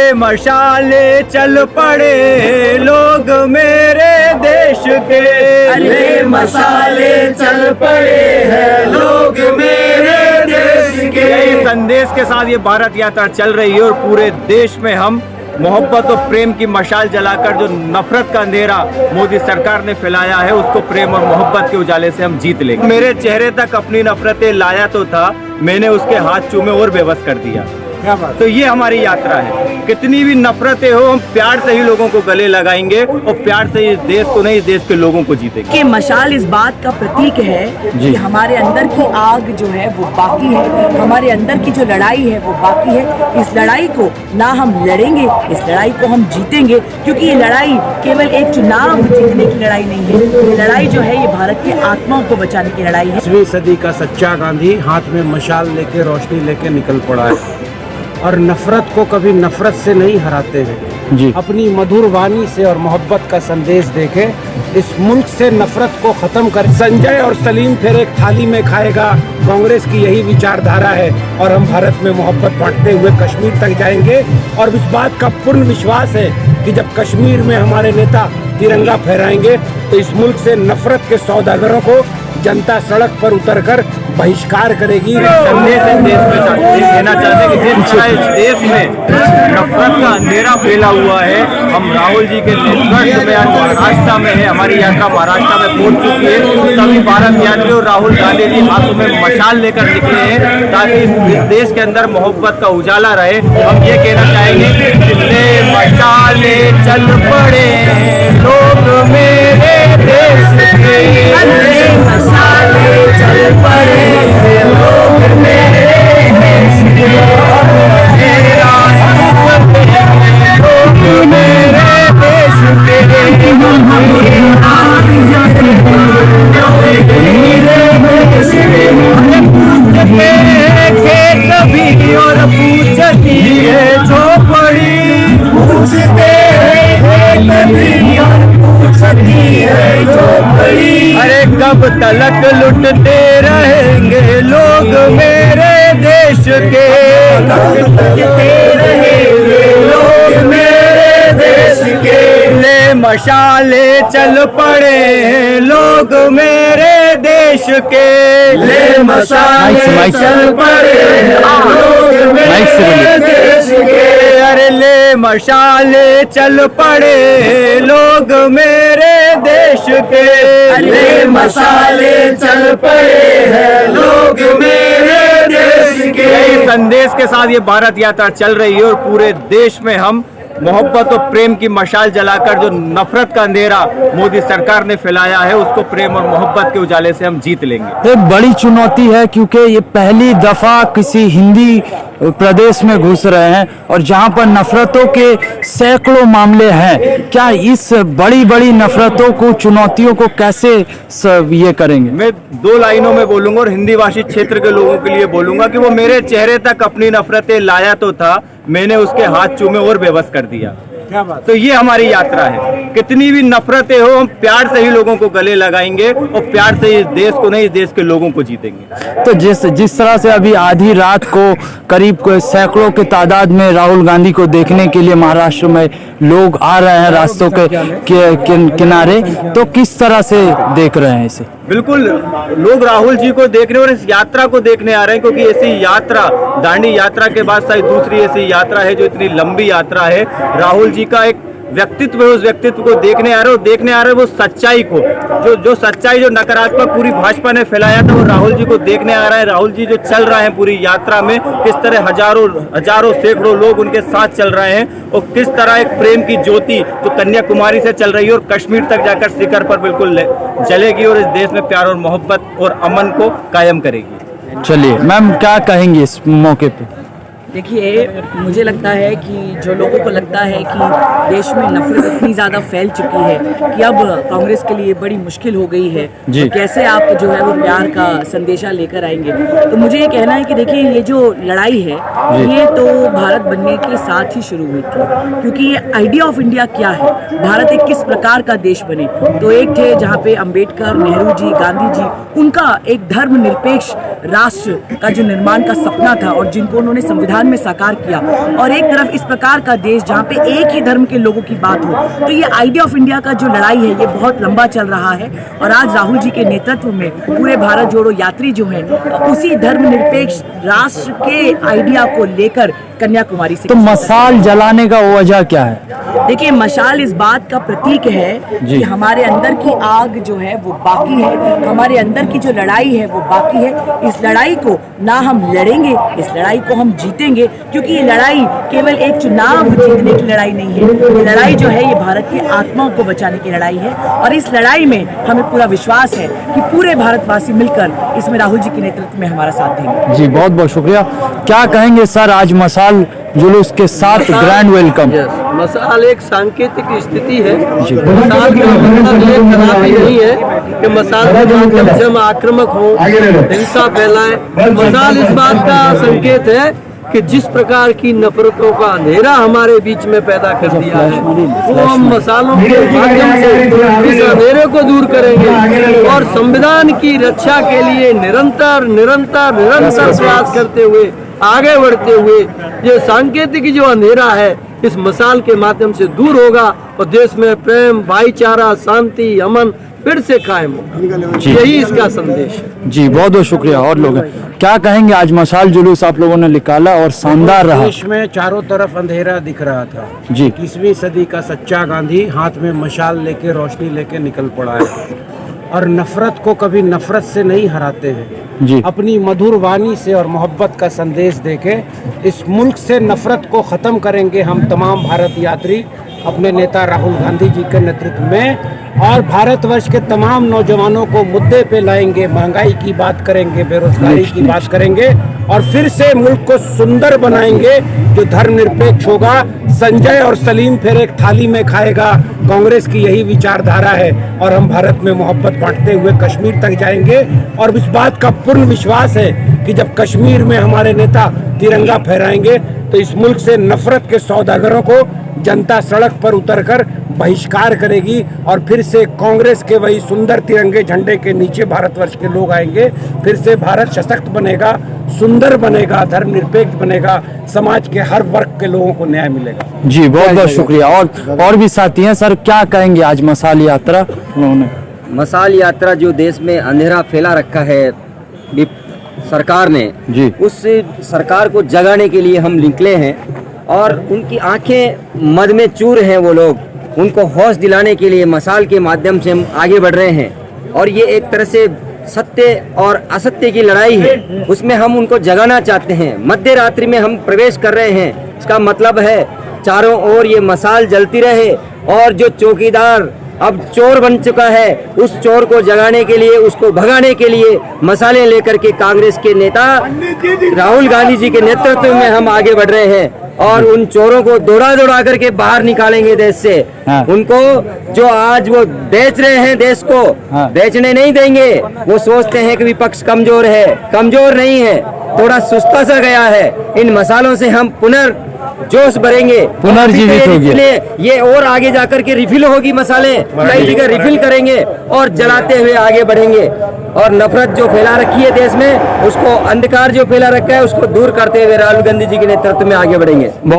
ले मशाले चल पड़े लोग मेरे देश के, ले मशाले चल पड़े हैं लोग मेरे देश के। इस संदेश के साथ ये भारत यात्रा चल रही है और पूरे देश में हम मोहब्बत और प्रेम की मशाल जलाकर जो नफरत का अंधेरा मोदी सरकार ने फैलाया है उसको प्रेम और मोहब्बत के उजाले से हम जीत लेंगे। मेरे चेहरे तक अपनी नफरतें लाया तो था, मैंने उसके हाथ चूमे और बेबस कर दिया। क्या बात। तो ये हमारी यात्रा है। कितनी भी नफरतें हो हम प्यार से ही लोगों को गले लगाएंगे और प्यार से इस देश को नहीं, इस देश के लोगों को जीतेंगे। कि मशाल इस बात का प्रतीक है कि हमारे अंदर की आग जो है वो बाकी है, हमारे अंदर की जो लड़ाई है वो बाकी है। इस लड़ाई को ना हम लड़ेंगे, इस लड़ाई को हम जीतेंगे, क्योंकि ये लड़ाई केवल एक चुनाव जीतने की लड़ाई नहीं है। ये लड़ाई जो है ये भारत की आत्माओं को बचाने की लड़ाई है। 20वीं सदी का सच्चा गांधी हाथ में मशाल लेके, रोशनी लेके निकल पड़ा है और नफरत को कभी नफरत से नहीं हराते हैं जी। अपनी मधुर वाणी से और मोहब्बत का संदेश देके इस मुल्क से नफरत को खत्म कर। संजय और सलीम फिर एक थाली में खाएगा, कांग्रेस की यही विचारधारा है और हम भारत में मोहब्बत बांटते हुए कश्मीर तक जाएंगे। और इस बात का पूर्ण विश्वास है कि जब कश्मीर में हमारे नेता तिरंगा फहराएंगे तो इस मुल्क से नफरत के सौदागरों को जनता सड़क पर उतरकर बहिष्कार करेगी। संदेश इस देश में देना चाहते हैं कि जिस तरह इस देश में नफरत का अंधेरा फैला हुआ है, हम राहुल जी के नेतृत्व में आज महाराष्ट्र में है, हमारी यात्रा महाराष्ट्र में पहुंच चुकी है। सभी भारत यात्री और राहुल गांधी जी हाथों में मशाल लेकर निकले हैं ताकि इस देश के अंदर मोहब्बत का उजाला रहे। हम ये कहना चाहेंगे कि ले मशाले चल पड़े लोग मेरे देश के, चल पड़े लोग मेरे देश के, लोग मेरे देश के कभी और पूछती है झोपड़ी, पूछते हैं कभी और पूछती है झोपड़ी। अरे कब तलक लुटते रहेंगे लोग मेरे देश के, लुटते रहेंगे लोग मेरे देश के। ले मशाले चल पड़े हैं लोग मेरे देश के, ले मशाले चल पड़े हैं लोग मेरे देश के। अरे ले मशाले चल पड़े हैं लोग मेरे देश के, ले मशाले चल पड़े हैं लोग मेरे देश के। इस संदेश के साथ ये भारत यात्रा चल रही है और पूरे देश में हम मोहब्बत और प्रेम की मशाल जलाकर जो नफरत का अंधेरा मोदी सरकार ने फैलाया है उसको प्रेम और मोहब्बत के उजाले से हम जीत लेंगे। एक बड़ी चुनौती है क्योंकि ये पहली दफा किसी हिंदी प्रदेश में घुस रहे हैं और जहां पर नफरतों के सैकड़ों मामले हैं। क्या इस बड़ी बड़ी नफरतों को, चुनौतियों को कैसे ये करेंगे? मैं 2 लाइनों में बोलूंगा और हिंदी भाषी क्षेत्र के लोगों के लिए बोलूंगा कि वो मेरे चेहरे तक अपनी नफरतें लाया तो था, मैंने उसके हाथ चूमे और बेबस कर दिया। क्या बात। तो ये हमारी यात्रा है। कितनी भी नफरतें हो हम प्यार से ही लोगों को गले लगाएंगे और प्यार से इस देश को नहीं, इस देश के लोगों को जीतेंगे। तो जिस तरह से अभी आधी रात को करीब सैकड़ों के तादाद में राहुल गांधी को देखने के लिए महाराष्ट्र में लोग आ रहे हैं रास्तों के किनारे, तो किस तरह से देख रहे हैं इसे? बिल्कुल, लोग राहुल जी को देखने और इस यात्रा को देखने आ रहे हैं क्योंकि ऐसी यात्रा दांडी यात्रा के बाद शायद दूसरी ऐसी यात्रा है जो इतनी लंबी यात्रा है। राहुल जी का एक व्यक्तित्व है, उस व्यक्तित्व को देखने आ रहे हो, देखने आ रहे हो वो सच्चाई को, जो सच्चाई जो नकारात्मक पूरी भाजपा ने फैलाया था वो राहुल जी को देखने आ रहा है। राहुल जी जो चल रहे हैं पूरी यात्रा में, किस तरह हजारों सैकड़ों लोग उनके साथ चल रहे हैं और किस तरह एक प्रेम की ज्योति जो कन्याकुमारी से चल रही है और कश्मीर तक जाकर शिखर पर बिल्कुल जलेगी और इस देश में प्यार और मोहब्बत और अमन को कायम करेगी। चलिए मैम, क्या कहेंगे इस मौके पे? देखिए, मुझे लगता है कि जो लोगों को लगता है कि देश में नफरत इतनी ज़्यादा फैल चुकी है कि अब कांग्रेस के लिए बड़ी मुश्किल हो गई है, तो कैसे आप जो है वो प्यार का संदेशा लेकर आएंगे। तो मुझे ये कहना है कि देखिए, ये जो लड़ाई है ये तो भारत बनने के साथ ही शुरू हुई थी, क्योंकि ये आइडिया ऑफ इंडिया क्या है, भारत एक किस प्रकार का देश बने। तो एक थे जहाँ पे अम्बेडकर, नेहरू जी, गांधी जी, उनका एक धर्मनिरपेक्ष राष्ट्र का जो निर्माण का सपना था और जिनको उन्होंने संविधान जीवन में साकार किया। और एक तरफ इस प्रकार का देश जहाँ पे एक ही धर्म के लोगों की बात हो, तो ये आइडिया ऑफ इंडिया का जो लड़ाई है ये बहुत लंबा चल रहा है। और आज राहुल जी के नेतृत्व में पूरे भारत जोड़ो यात्री जो हैं उसी धर्मनिरपेक्ष राष्ट्र के आइडिया को लेकर कन्याकुमारी से। तो मशाल जलाने का वजह क्या है? देखिए, मशाल इस बात का प्रतीक है कि हमारे अंदर की आग जो है वो बाकी है, हमारे अंदर की जो लड़ाई है वो बाकी है। इस लड़ाई को ना हम लड़ेंगे, इस लड़ाई को हम जीतेंगे, क्योंकि ये लड़ाई केवल एक चुनाव जीतने की लड़ाई नहीं है। ये लड़ाई जो है ये भारत की आत्मा को बचाने की लड़ाई है। और इस लड़ाई में हमें पूरा विश्वास है कि पूरे भारतवासी मिलकर इसमें राहुल जी के नेतृत्व में हमारा साथ देंगे। जी, बहुत बहुत शुक्रिया। क्या कहेंगे सर, आज मशाल जुलूस के साथ ग्रैंड वेलकम? मशाल एक सांकेतिक स्थिति है। मशाल का मतलब ये कदापि नहीं है कि मशाल के माध्यम से हम आक्रामक हों, हिंसा फैलाएं। मशाल इस बात का संकेत है कि जिस प्रकार की नफरतों का अंधेरा हमारे बीच में पैदा कर दिया है, वो हम मशालों के माध्यम से इस अंधेरे को दूर करेंगे और संविधान की रक्षा के लिए निरंतर निरंतर निरंतर प्रयास करते हुए आगे बढ़ते हुए ये सांकेतिक जो अंधेरा है इस मशाल के माध्यम से दूर होगा और देश में प्रेम, भाईचारा, शांति, अमन फिर से कायम होगा। यही इसका संदेश है। जी, बहुत बहुत शुक्रिया। और लोग क्या कहेंगे, आज मशाल जुलूस आप लोगों ने निकाला और शानदार रहा। देश में चारों तरफ अंधेरा दिख रहा था जी। 21वीं सदी का सच्चा गांधी हाथ में मशाल लेके, रोशनी लेके निकल पड़ा है। और नफरत को कभी नफरत से नहीं हराते हैं जी। अपनी मधुर वाणी से और मोहब्बत का संदेश देके इस मुल्क से नफरत को ख़त्म करेंगे हम तमाम भारत यात्री अपने नेता राहुल गांधी जी के नेतृत्व में। और भारतवर्ष के तमाम नौजवानों को मुद्दे पे लाएंगे, महंगाई की बात करेंगे, बेरोजगारी की बात करेंगे और फिर से मुल्क को सुंदर बनाएंगे जो धर्मनिरपेक्ष होगा। संजय और सलीम फिर एक थाली में खाएगा, कांग्रेस की यही विचारधारा है। और हम भारत में मोहब्बत बांटते हुए कश्मीर तक जाएंगे। और इस बात का पूर्ण विश्वास है कि जब कश्मीर में हमारे नेता तिरंगा फहराएंगे तो इस मुल्क से नफरत के सौदागरों को जनता सड़क पर उतरकर बहिष्कार करेगी और फिर से कांग्रेस के वही सुंदर तिरंगे झंडे के नीचे भारतवर्ष के लोग आएंगे। फिर से भारत सशक्त बनेगा, सुंदर बनेगा, धर्मनिरपेक्ष बनेगा, समाज के हर वर्ग के लोगों को न्याय मिलेगा। जी, बहुत बहुत शुक्रिया। और भी साथी हैं सर, क्या कहेंगे आज मशाल यात्रा उन्होंने? मशाल यात्रा जो देश में अंधेरा फैला रखा है सरकार ने जी, उस सरकार को जगाने के लिए हम निकले हैं। और उनकी आंखें मद में चूर हैं वो लोग, उनको होश दिलाने के लिए मशाल के माध्यम से हम आगे बढ़ रहे हैं। और ये एक तरह से सत्य और असत्य की लड़ाई है, उसमें हम उनको जगाना चाहते हैं। मध्य रात्रि में हम प्रवेश कर रहे हैं, इसका मतलब है चारों ओर ये मशाल जलती रहे और जो चौकीदार अब चोर बन चुका है उस चोर को जगाने के लिए, उसको भगाने के लिए मसाले लेकर के कांग्रेस के नेता राहुल गांधी जी के नेतृत्व में हम आगे बढ़ रहे हैं। और उन चोरों को दौड़ा दौड़ा करके बाहर निकालेंगे देश से। हाँ। उनको जो आज वो बेच रहे हैं देश को, हाँ। बेचने नहीं देंगे। वो सोचते हैं कि विपक्ष कमजोर है, कमजोर नहीं है, थोड़ा सुस्ता सा गया है। इन मसालों से हम जोश भरेंगे, पुनर्जीवित होगी। ये और आगे जाकर के रिफिल होगी, मसाले कई जगह रिफिल करेंगे और जलाते हुए आगे बढ़ेंगे। और नफरत जो फैला रखी है देश में, उसको अंधकार जो फैला रखा है उसको दूर करते हुए राहुल गांधी जी के नेतृत्व में आगे बढ़ेंगे।